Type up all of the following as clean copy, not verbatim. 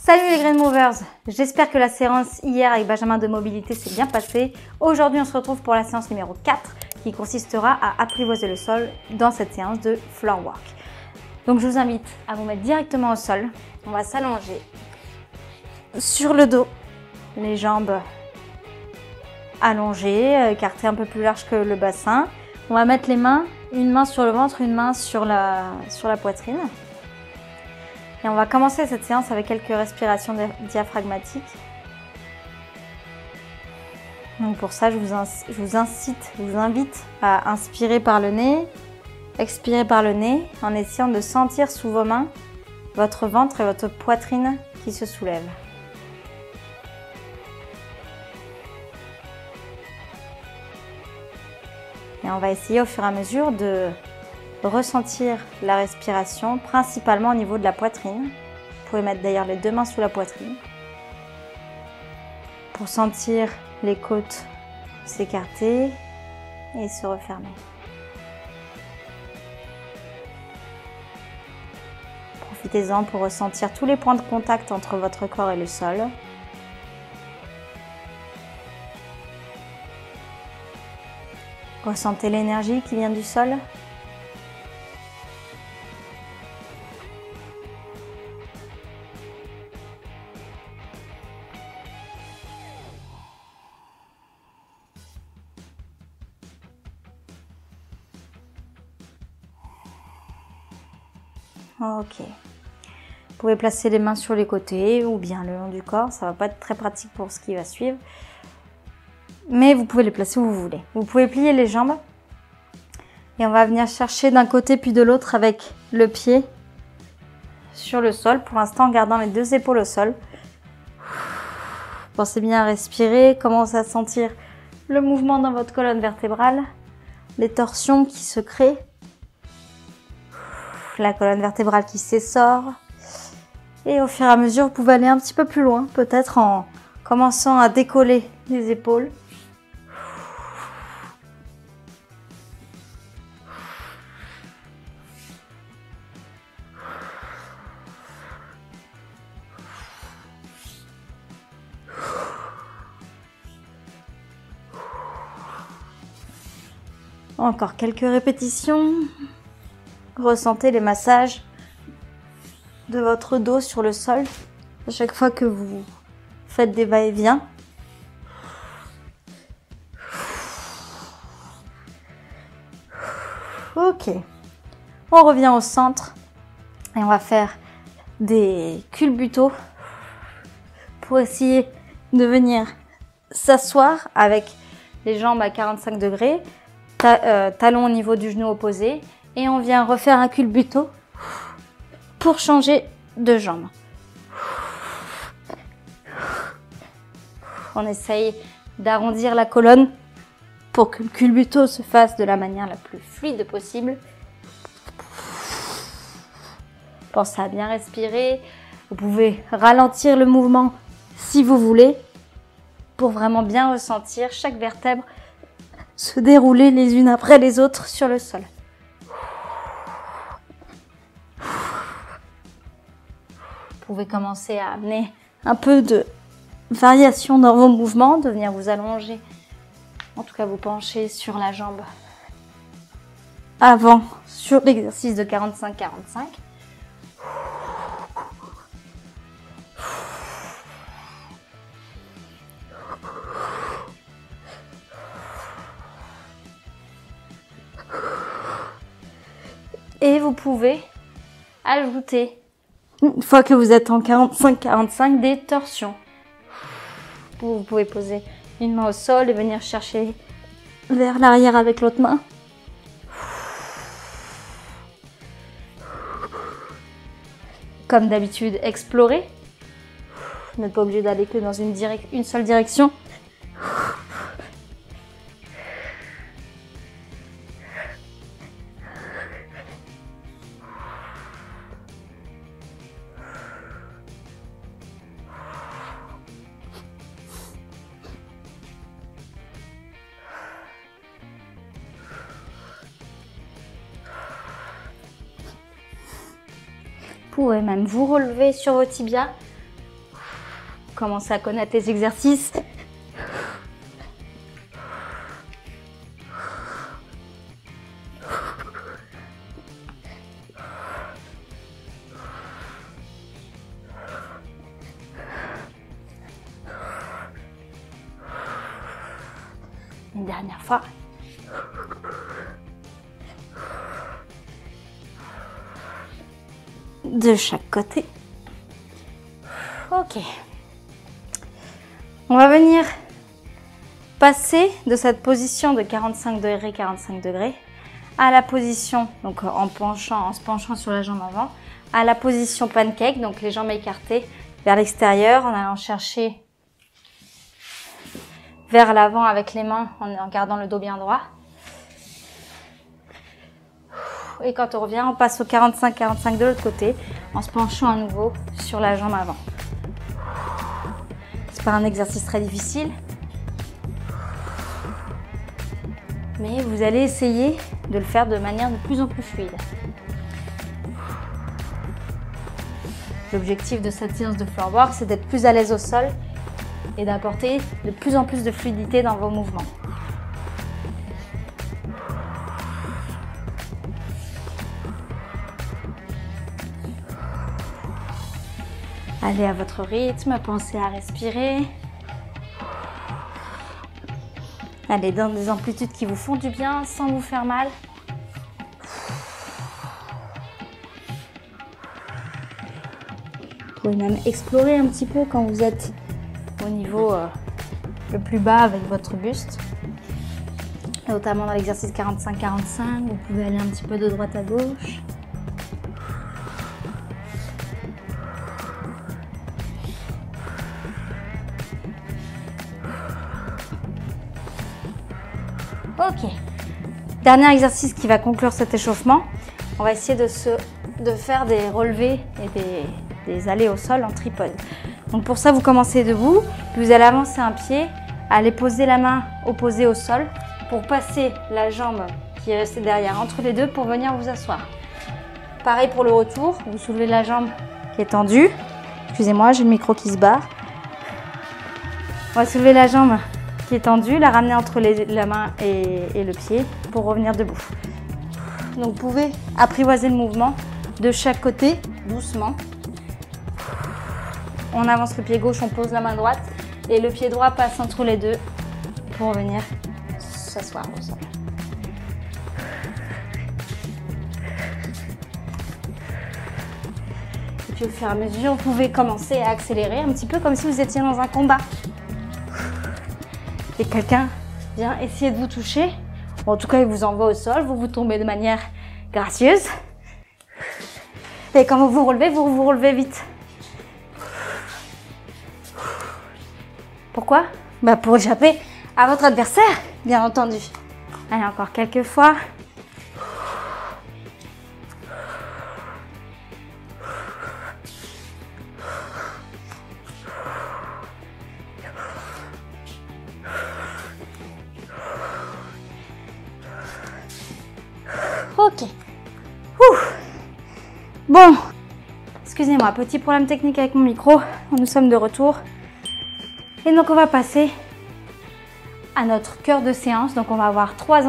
Salut les Grain Movers, j'espère que la séance hier avec Benjamin de mobilité s'est bien passée. Aujourd'hui on se retrouve pour la séance numéro 4 qui consistera à apprivoiser le sol dans cette séance de floor work. Donc je vous invite à vous mettre directement au sol. On va s'allonger sur le dos, les jambes allongées, écartées un peu plus large que le bassin. On va mettre les mains, une main sur le ventre, une main sur la poitrine. Et on va commencer cette séance avec quelques respirations diaphragmatiques. Donc pour ça, je vous invite à inspirer par le nez, expirer par le nez, en essayant de sentir sous vos mains votre ventre et votre poitrine qui se soulèvent. Et on va essayer au fur et à mesure de ressentir la respiration, principalement au niveau de la poitrine. Vous pouvez mettre d'ailleurs les deux mains sous la poitrine pour sentir les côtes s'écarter et se refermer. Profitez-en pour ressentir tous les points de contact entre votre corps et le sol. Ressentez l'énergie qui vient du sol. Ok. Vous pouvez placer les mains sur les côtés ou bien le long du corps. Ça va pas être très pratique pour ce qui va suivre. Mais vous pouvez les placer où vous voulez. Vous pouvez plier les jambes. Et on va venir chercher d'un côté puis de l'autre avec le pied sur le sol. Pour l'instant, en gardant les deux épaules au sol. Pensez bien à respirer. Commencez à sentir le mouvement dans votre colonne vertébrale. Les torsions qui se créent. La colonne vertébrale qui s'essore. Et au fur et à mesure, vous pouvez aller un petit peu plus loin, peut-être en commençant à décoller les épaules. Encore quelques répétitions. Ressentez les massages de votre dos sur le sol à chaque fois que vous faites des va-et-vient. Ok, on revient au centre et on va faire des culbutos pour essayer de venir s'asseoir avec les jambes à 45 degrés, talons au niveau du genou opposé. Et on vient refaire un culbuto pour changer de jambe. On essaye d'arrondir la colonne pour que le culbuto se fasse de la manière la plus fluide possible. Pensez à bien respirer. Vous pouvez ralentir le mouvement si vous voulez pour vraiment bien ressentir chaque vertèbre se dérouler les unes après les autres sur le sol. Vous pouvez commencer à amener un peu de variation dans vos mouvements, de venir vous allonger, en tout cas vous pencher sur la jambe avant, sur l'exercice de 45-45. Et vous pouvez ajouter, une fois que vous êtes en 45-45, des torsions. Vous pouvez poser une main au sol et venir chercher vers l'arrière avec l'autre main. Comme d'habitude, explorez. Vous n'êtes pas obligé d'aller que dans une seule direction. Vous pouvez même vous relever sur vos tibias commencez à connaître les exercices. Une dernière fois. De chaque côté. Ok. On va venir passer de cette position de 45 degrés à la position, donc en se penchant sur la jambe avant, à la position pancake, donc les jambes écartées vers l'extérieur en allant chercher vers l'avant avec les mains en gardant le dos bien droit. Et quand on revient, on passe au 45 de l'autre côté en se penchant à nouveau sur la jambe avant. C'est pas un exercice très difficile, mais vous allez essayer de le faire de manière de plus en plus fluide. L'objectif de cette séance de floor work, c'est d'être plus à l'aise au sol et d'apporter de plus en plus de fluidité dans vos mouvements. Allez à votre rythme, pensez à respirer. Allez dans des amplitudes qui vous font du bien sans vous faire mal. Vous pouvez même explorer un petit peu quand vous êtes au niveau le plus bas avec votre buste. Notamment dans l'exercice 45-45, vous pouvez aller un petit peu de droite à gauche. Ok, dernier exercice qui va conclure cet échauffement. On va essayer de faire des relevés et des allées au sol en tripode. Donc pour ça, vous commencez debout, puis vous allez avancer un pied, aller poser la main opposée au sol pour passer la jambe qui est restée derrière entre les deux pour venir vous asseoir. Pareil pour le retour, vous soulevez la jambe qui est tendue. Excusez-moi, j'ai le micro qui se barre. On va soulever la jambe qui est tendue, la ramener entre la main et le pied pour revenir debout. Donc vous pouvez apprivoiser le mouvement de chaque côté, doucement. On avance le pied gauche, on pose la main droite et le pied droit passe entre les deux pour venir s'asseoir au sol. Et puis au fur et à mesure, vous pouvez commencer à accélérer un petit peu comme si vous étiez dans un combat. Et quelqu'un vient essayer de vous toucher, en tout cas il vous envoie au sol, vous tombez de manière gracieuse. Et quand vous vous relevez vite. Pourquoi? Pour échapper à votre adversaire, bien entendu. Allez, encore quelques fois. Ok. Bon, excusez-moi, petit problème technique avec mon micro. Nous sommes de retour. Et donc on va passer à notre cœur de séance. Donc on va avoir trois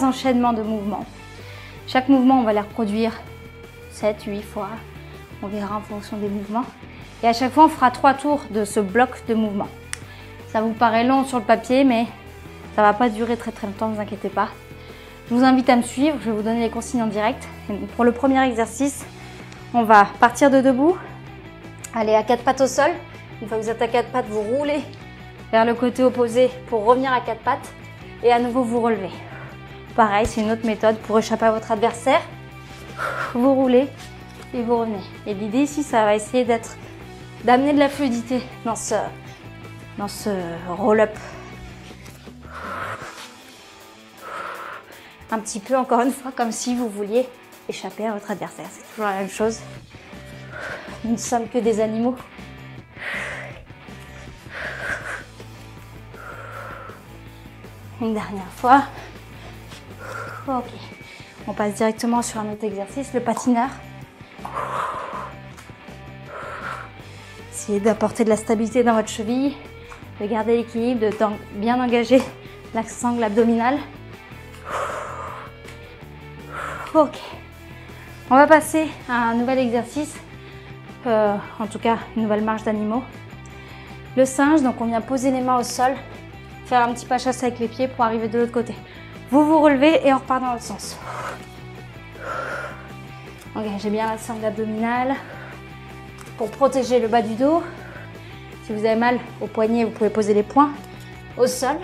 enchaînements de mouvements. Chaque mouvement, on va les reproduire 7-8 fois. On verra en fonction des mouvements. Et à chaque fois, on fera 3 tours de ce bloc de mouvements. Ça vous paraît long sur le papier, mais ça ne va pas durer très longtemps, ne vous inquiétez pas. Je vous invite à me suivre, je vais vous donner les consignes en direct. Et pour le premier exercice, on va partir de debout, aller à 4 pattes au sol. Une fois que vous êtes à 4 pattes, vous roulez vers le côté opposé pour revenir à 4 pattes et à nouveau vous relevez. Pareil, c'est une autre méthode pour échapper à votre adversaire. Vous roulez et vous revenez. Et l'idée ici, ça va essayer d'amener de la fluidité dans ce roll-up. Un petit peu, encore une fois, comme si vous vouliez échapper à votre adversaire. C'est toujours la même chose. Nous ne sommes que des animaux. Une dernière fois. Ok. On passe directement sur un autre exercice, le patineur. Essayez d'apporter de la stabilité dans votre cheville, de garder l'équilibre, de bien engager l'axe sangle abdominal. Ok. On va passer à un nouvel exercice, en tout cas une nouvelle marche d'animaux. Le singe, donc on vient poser les mains au sol, faire un petit pas chasse avec les pieds pour arriver de l'autre côté. Vous vous relevez et on repart dans l'autre sens. Engagez bien la sangle abdominale pour protéger le bas du dos. Si vous avez mal au poignet, vous pouvez poser les poings au sol.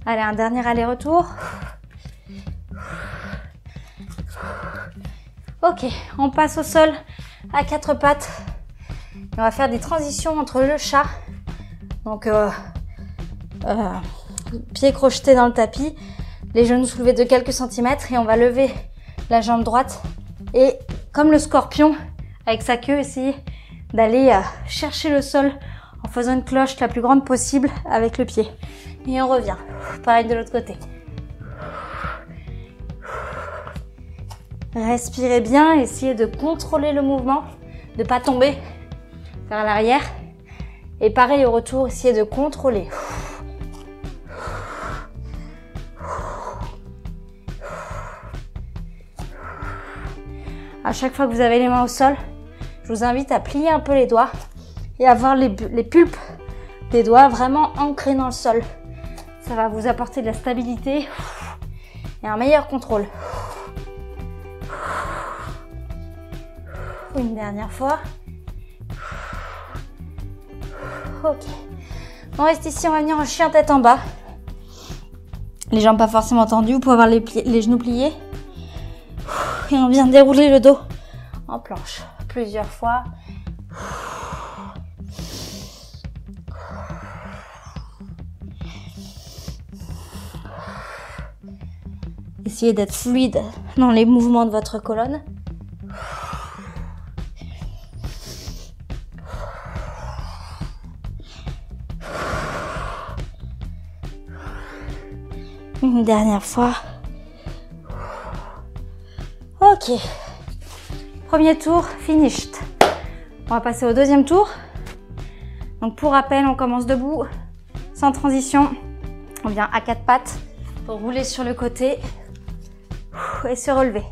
Allez, un dernier aller-retour. Ok, on passe au sol à quatre pattes. On va faire des transitions entre le chat. Donc, pieds crochetés dans le tapis, les genoux soulevés de quelques centimètres et on va lever la jambe droite. Et comme le scorpion, avec sa queue, essayer d'aller chercher le sol en faisant une cloche la plus grande possible avec le pied. Et on revient. Pareil de l'autre côté. Respirez bien, essayez de contrôler le mouvement, de ne pas tomber vers l'arrière. Et pareil au retour, essayez de contrôler. À chaque fois que vous avez les mains au sol, je vous invite à plier un peu les doigts et à avoir les pulpes des doigts vraiment ancrés dans le sol. Ça va vous apporter de la stabilité et un meilleur contrôle. Une dernière fois. Ok. On reste ici, on va venir en chien tête en bas. Les jambes pas forcément tendues, vous pouvez avoir les genoux pliés. Et on vient dérouler le dos en planche plusieurs fois. Essayez d'être fluide dans les mouvements de votre colonne. Une dernière fois. Ok. Premier tour, finished. On va passer au deuxième tour. Donc pour rappel, on commence debout, sans transition. On vient à quatre pattes pour rouler sur le côté et se relever.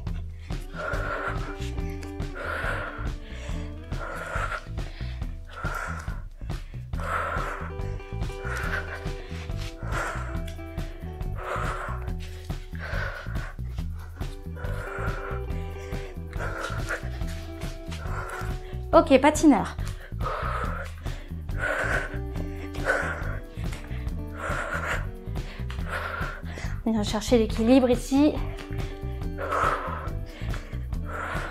Ok, patineur. On vient chercher l'équilibre ici.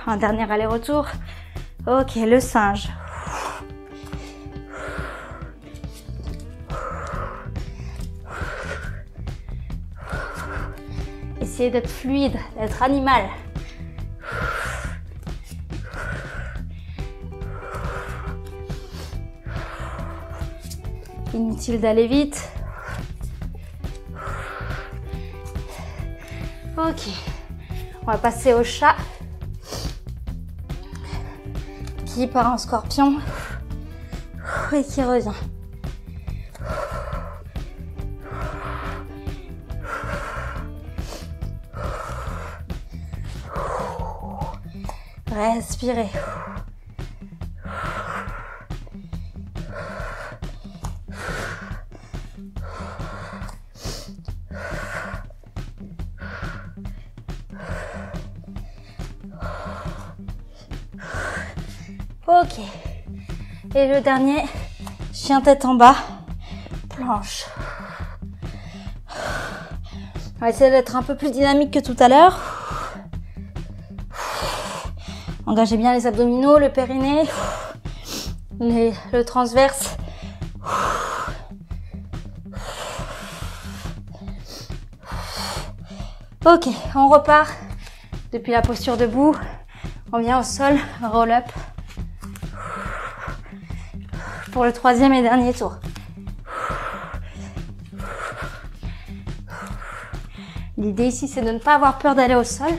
Un dernier aller-retour. Ok, le singe. Essayez d'être fluide, d'être animal. Inutile d'aller vite. Ok, on va passer au chat qui part en scorpion et qui revient. Respirez. Ok. Et le dernier, chien tête en bas, planche. On va essayer d'être un peu plus dynamique que tout à l'heure. Engagez bien les abdominaux, le périnée, le transverse. Ok, on repart depuis la posture debout. On vient au sol, roll up. Pour le troisième et dernier tour. L'idée ici, c'est de ne pas avoir peur d'aller au sol,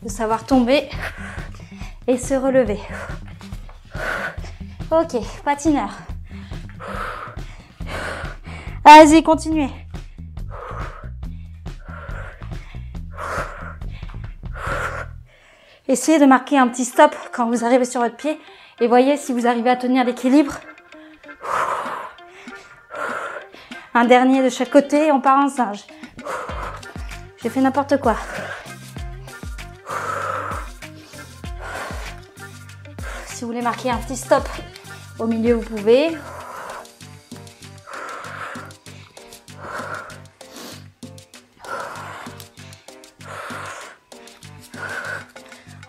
de savoir tomber et se relever. Ok, patineur. Allez-y, continuez. Essayez de marquer un petit stop quand vous arrivez sur votre pied et voyez si vous arrivez à tenir l'équilibre. Un dernier de chaque côté et on part en singe. J'ai fait n'importe quoi. Si vous voulez marquer un petit stop au milieu, vous pouvez.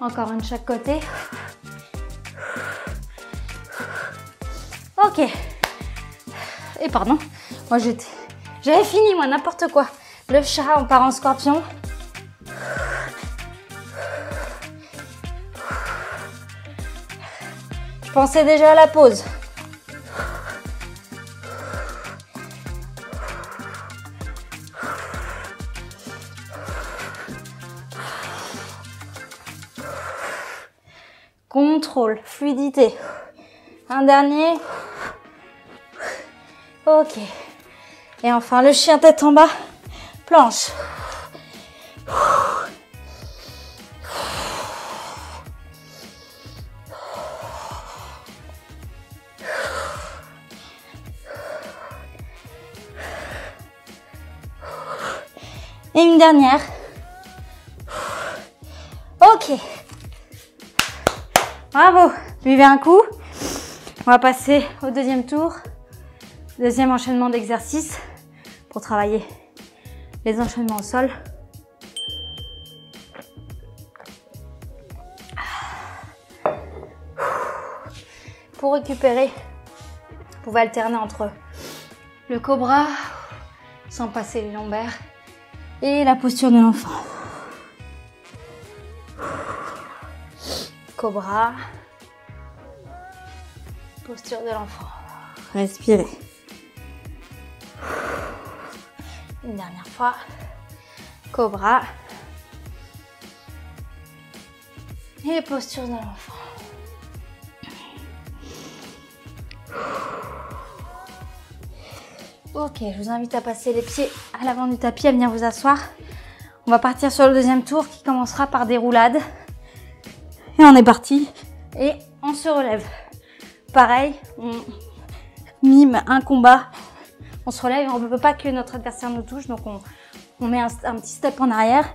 Encore un de chaque côté. Ok. Et pardon, moi j'avais fini moi, n'importe quoi. Le chat, on part en scorpion. Je pensais déjà à la pause. Contrôle, fluidité. Un dernier. Ok. Et enfin, le chien tête en bas. Planche. Et une dernière. Ok. Bravo. Buvez un coup. On va passer au deuxième tour. Deuxième enchaînement d'exercices pour travailler les enchaînements au sol. Pour récupérer, vous pouvez alterner entre le cobra, sans passer les lombaires, et la posture de l'enfant. Cobra, posture de l'enfant. Respirez. Une dernière fois. Cobra. Et posture de l'enfant. Ok, je vous invite à passer les pieds à l'avant du tapis, à venir vous asseoir. On va partir sur le deuxième tour qui commencera par des roulades. Et on est parti. Et on se relève. Pareil, on mime un combat. On se relève et on ne veut pas que notre adversaire nous touche. Donc on met un petit step en arrière.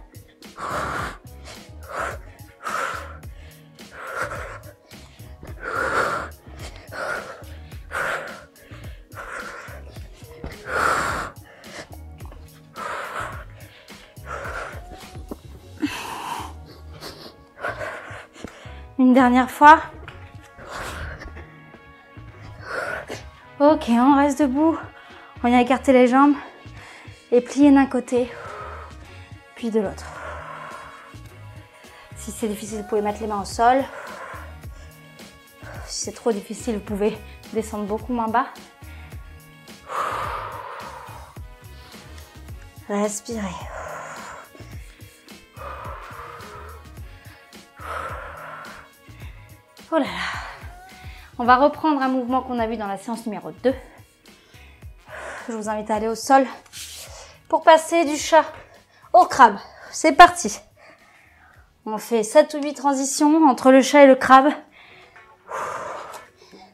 Une dernière fois. Ok, on reste debout. On vient écarter les jambes et plier d'un côté, puis de l'autre. Si c'est difficile, vous pouvez mettre les mains au sol. Si c'est trop difficile, vous pouvez descendre beaucoup moins bas. Respirez. Oh là là. On va reprendre un mouvement qu'on a vu dans la séance numéro 2. Je vous invite à aller au sol pour passer du chat au crabe. C'est parti. On fait 7 ou 8 transitions entre le chat et le crabe.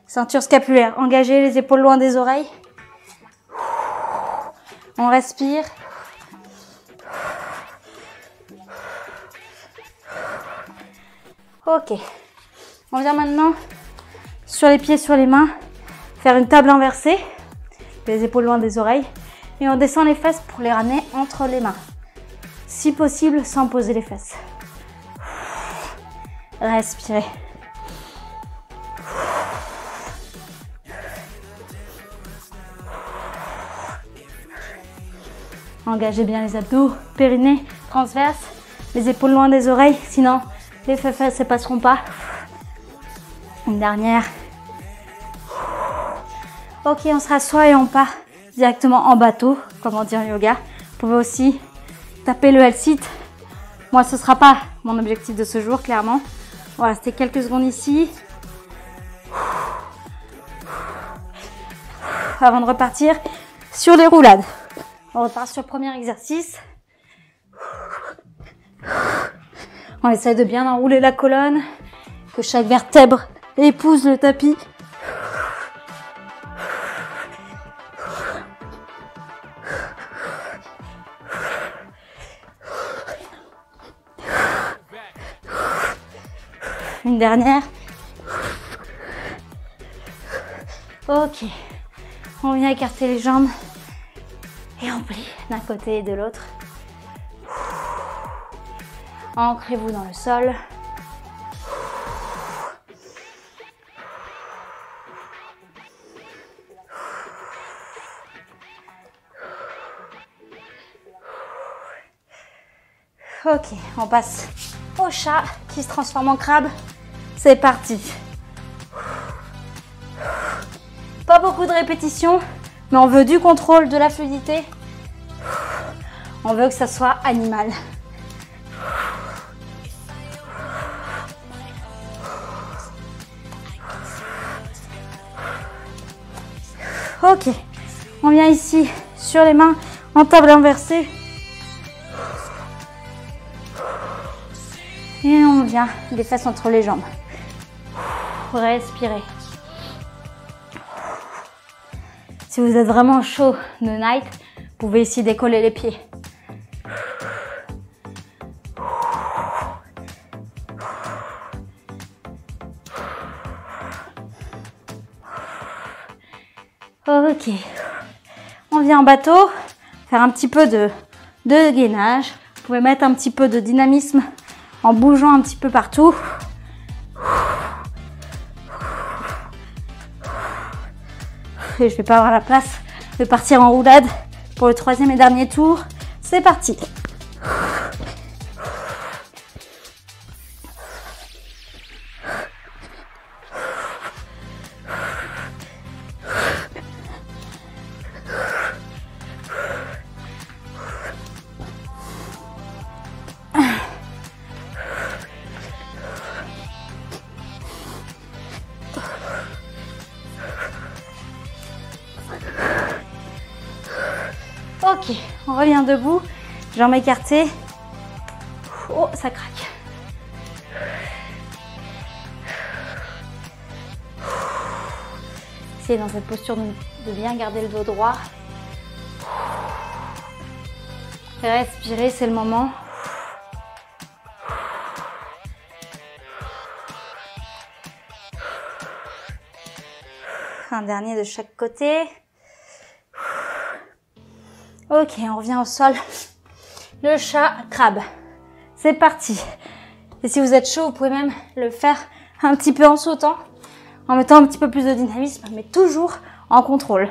Ceinture scapulaire engagée, les épaules loin des oreilles. On respire. Ok. On vient maintenant sur les pieds, sur les mains, faire une table inversée. Les épaules loin des oreilles. Et on descend les fesses pour les ramener entre les mains. Si possible, sans poser les fesses. Respirez. Engagez bien les abdos, périnée, transverse, les épaules loin des oreilles, sinon les fesses ne passeront pas. Une dernière. Ok, on se rassoit et on part directement en bateau, comme on dit en yoga. pouvez aussi taper le L-sit. Moi, ce ne sera pas mon objectif de ce jour, clairement. On va rester quelques secondes ici. Avant de repartir sur les roulades. On repart sur le premier exercice. On essaie de bien enrouler la colonne, que chaque vertèbre épouse le tapis. Une dernière. Ok. On vient écarter les jambes et on plie d'un côté et de l'autre. Ancrez-vous dans le sol. Ok, on passe au chat qui se transforme en crabe. C'est parti. Pas beaucoup de répétitions, mais on veut du contrôle, de la fluidité. On veut que ça soit animal. Ok, on vient ici sur les mains en table inversée. Et on vient les fesses entre les jambes. Respirez. Si vous êtes vraiment chaud de night, vous pouvez ici décoller les pieds. Ok. On vient en bateau, faire un petit peu de gainage. Vous pouvez mettre un petit peu de dynamisme en bougeant un petit peu partout. Et je vais pas avoir la place de partir en roulade pour le troisième et dernier tour. C'est parti. Ok, on revient debout, jambes écartées. Oh, ça craque. Essayez dans cette posture de bien garder le dos droit. Respirez, c'est le moment. Un dernier de chaque côté. Ok, on revient au sol. Le chat crabe. C'est parti. Et si vous êtes chaud, vous pouvez même le faire un petit peu en sautant, en mettant un petit peu plus de dynamisme, mais toujours en contrôle.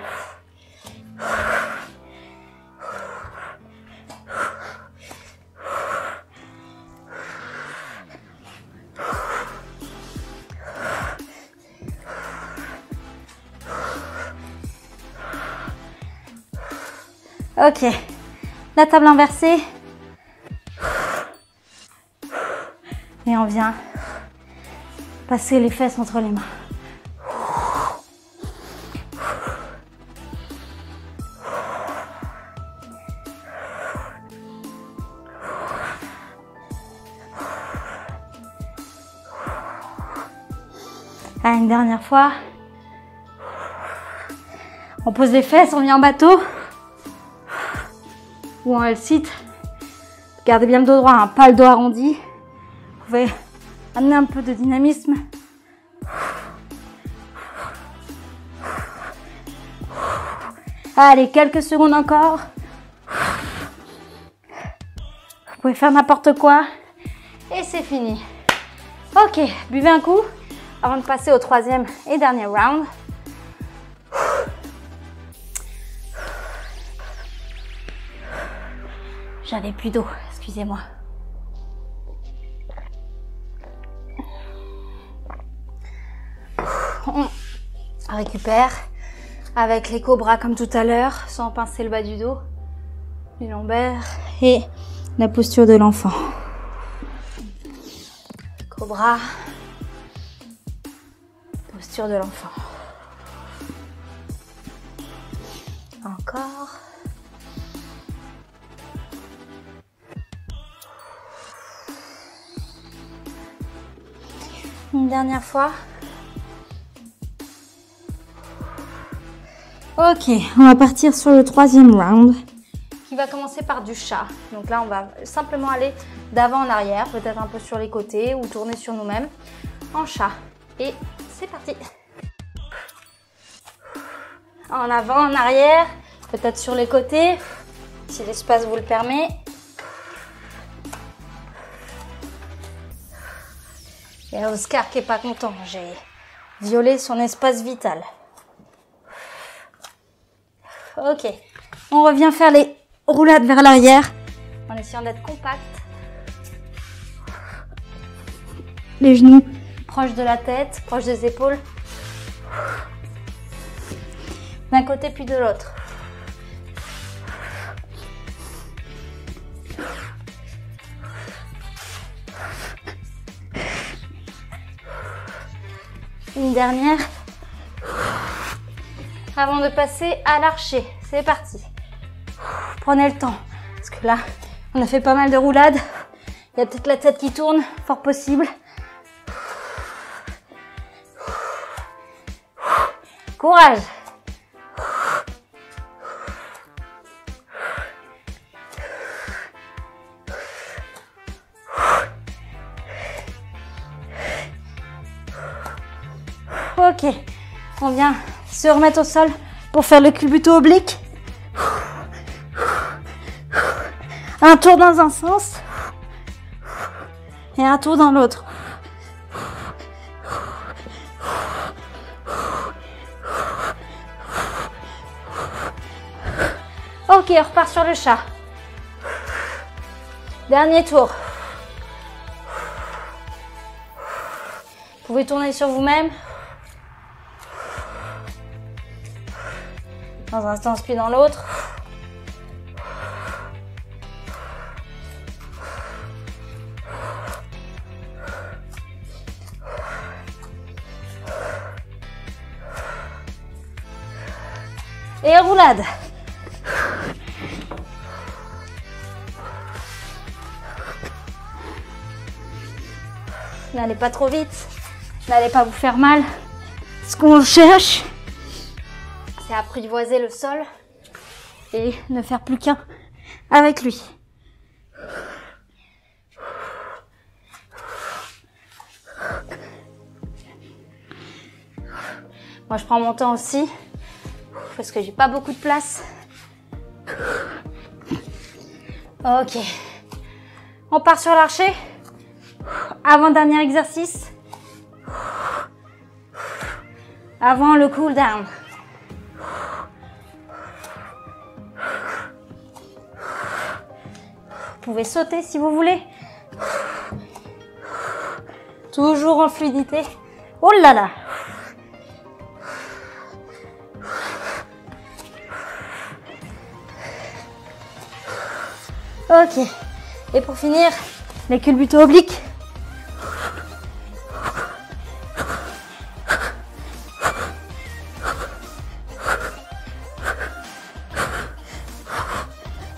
Ok, la table inversée. Et on vient passer les fesses entre les mains. Allez, une dernière fois. On pose les fesses, on vient en bateau. Ou en L-sit. Gardez bien le dos droit, hein, pas le dos arrondi. Vous pouvez amener un peu de dynamisme. Allez, quelques secondes encore. Vous pouvez faire n'importe quoi. Et c'est fini. Ok, buvez un coup avant de passer au troisième et dernier round. J'avais plus d'eau, excusez-moi. On récupère avec les cobras comme tout à l'heure, sans pincer le bas du dos. les lombaires et la posture de l'enfant. Cobra, posture de l'enfant. Encore. Une dernière fois. Ok, on va partir sur le troisième round qui va commencer par du chat. Donc là, on va simplement aller d'avant en arrière, peut-être un peu sur les côtés ou tourner sur nous-mêmes en chat. Et c'est parti. En avant, en arrière, peut-être sur les côtés, si l'espace vous le permet. Il y a Oscar qui est pas content, j'ai violé son espace vital. Ok, on revient faire les roulades vers l'arrière en essayant d'être compact. Les genoux proches de la tête, proches des épaules. D'un côté puis de l'autre. Une dernière. Avant de passer à l'archer. C'est parti. Prenez le temps. Parce que là, on a fait pas mal de roulades. Il y a peut-être la tête qui tourne, fort possible. Courage. Ok, on vient se remettre au sol pour faire le culbuto oblique. Un tour dans un sens et un tour dans l'autre. Ok, on repart sur le chat. Dernier tour. Vous pouvez tourner sur vous-même. Dans un sens puis dans l'autre. Et roulade. N'allez pas trop vite. N'allez pas vous faire mal. Ce qu'on cherche, c'est apprivoiser le sol et ne faire plus qu'un avec lui. Moi, je prends mon temps aussi parce que j'ai pas beaucoup de place. Ok. On part sur l'archer. Avant-dernier exercice. Avant le cool down. Vous pouvez sauter si vous voulez. Toujours en fluidité. Oh là là! Ok. Et pour finir, les culbuto obliques.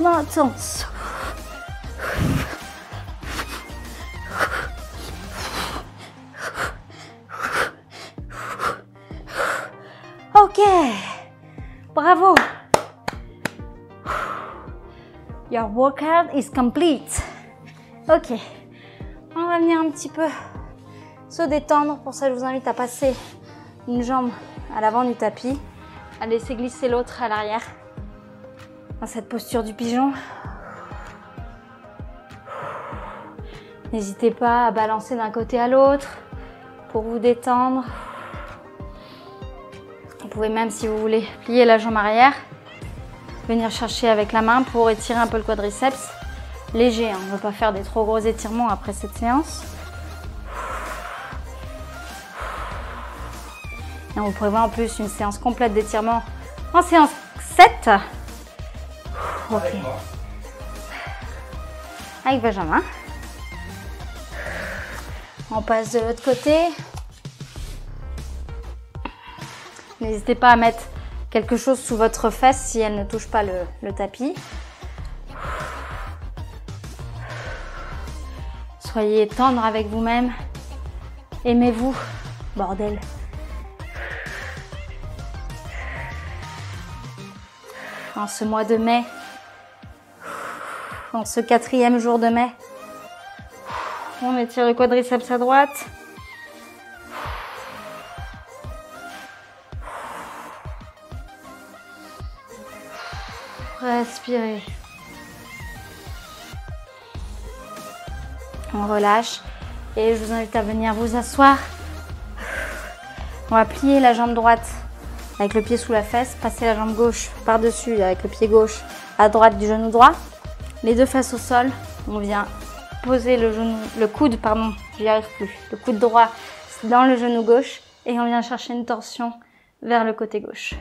Intense. Ok, bravo. Your workout is complete. Ok, on va venir un petit peu se détendre. Pour ça, je vous invite à passer une jambe à l'avant du tapis, à laisser glisser l'autre à l'arrière. Dans cette posture du pigeon. N'hésitez pas à balancer d'un côté à l'autre pour vous détendre. Vous pouvez même, si vous voulez, plier la jambe arrière, venir chercher avec la main pour étirer un peu le quadriceps. Léger, hein, on ne veut pas faire des trop gros étirements après cette séance. Et on vous prévoit en plus une séance complète d'étirement en séance 7. Ok. avec Benjamin. On passe de l'autre côté. N'hésitez pas à mettre quelque chose sous votre fesse si elle ne touche pas le tapis. Soyez tendre avec vous-même. Aimez-vous, bordel. En ce mois de mai, en ce 4e jour de mai, on étire le quadriceps à droite. Respirez. On relâche et je vous invite à venir vous asseoir. On va plier la jambe droite avec le pied sous la fesse, passer la jambe gauche par-dessus avec le pied gauche à droite du genou droit. Les deux fesses au sol. On vient poser le coude droit dans le genou gauche et on vient chercher une torsion vers le côté gauche.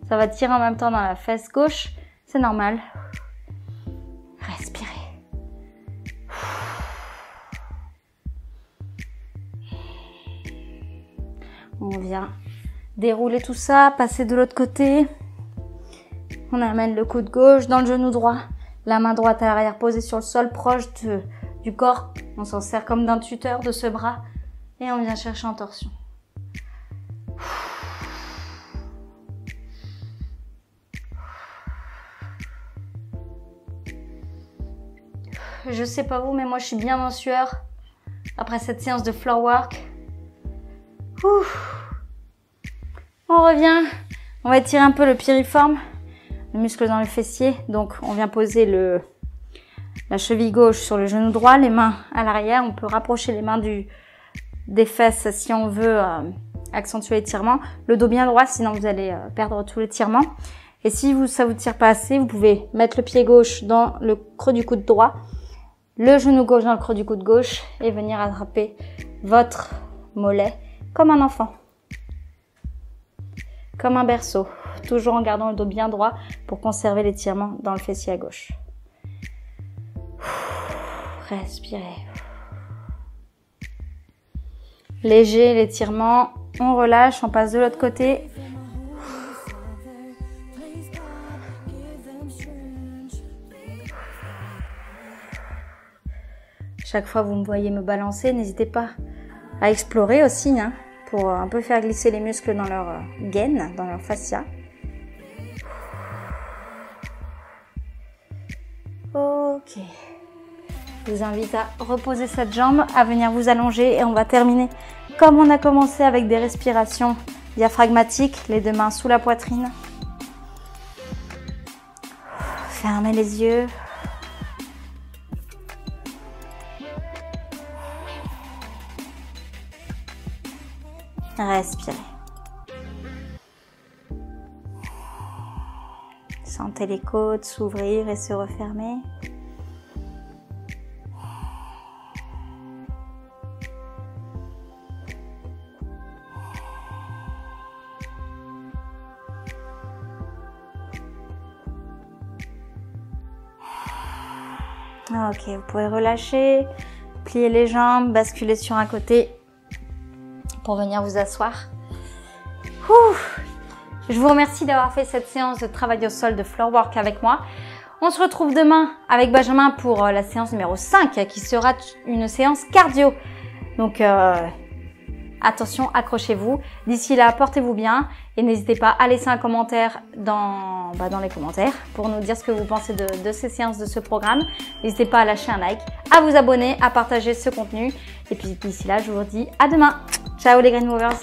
Ça va tirer en même temps dans la fesse gauche, c'est normal. Respirez. On vient dérouler tout ça, passer de l'autre côté. On amène le coude gauche dans le genou droit, la main droite à l'arrière posée sur le sol, proche du corps. On s'en sert comme d'un tuteur de ce bras et on vient chercher en torsion. Je sais pas vous, mais moi je suis bien en sueur après cette séance de floor work. On revient, on va étirer un peu le piriforme, le muscle dans le fessier. Donc on vient poser la cheville gauche sur le genou droit, les mains à l'arrière. On peut rapprocher les mains des fesses si on veut accentuer l'étirement. Le dos bien droit, sinon vous allez perdre tout l'étirement. Et si ça vous tire pas assez, vous pouvez mettre le pied gauche dans le creux du coude droit, le genou gauche dans le creux du coude gauche et venir attraper votre mollet comme un enfant, comme un berceau, toujours en gardant le dos bien droit pour conserver l'étirement dans le fessier à gauche. Respirez. Léger l'étirement, on relâche, on passe de l'autre côté. Chaque fois que vous me voyez me balancer, n'hésitez pas à explorer aussi, hein, pour un peu faire glisser les muscles dans leur gaine, dans leur fascia. Ok. Je vous invite à reposer cette jambe, à venir vous allonger et on va terminer comme on a commencé avec des respirations diaphragmatiques, les deux mains sous la poitrine. Fermez les yeux. Respirez. Sentez les côtes s'ouvrir et se refermer. Ok, vous pouvez relâcher, plier les jambes, basculer sur un côté pour venir vous asseoir. Je vous remercie d'avoir fait cette séance de travail au sol de floor work avec moi. On se retrouve demain avec Benjamin pour la séance numéro 5 qui sera une séance cardio. Donc attention, accrochez-vous. D'ici là, portez-vous bien et n'hésitez pas à laisser un commentaire dans les commentaires pour nous dire ce que vous pensez de ces séances, de ce programme. N'hésitez pas à lâcher un like, à vous abonner, à partager ce contenu. Et puis d'ici là, je vous dis à demain. Ciao les Green Movers.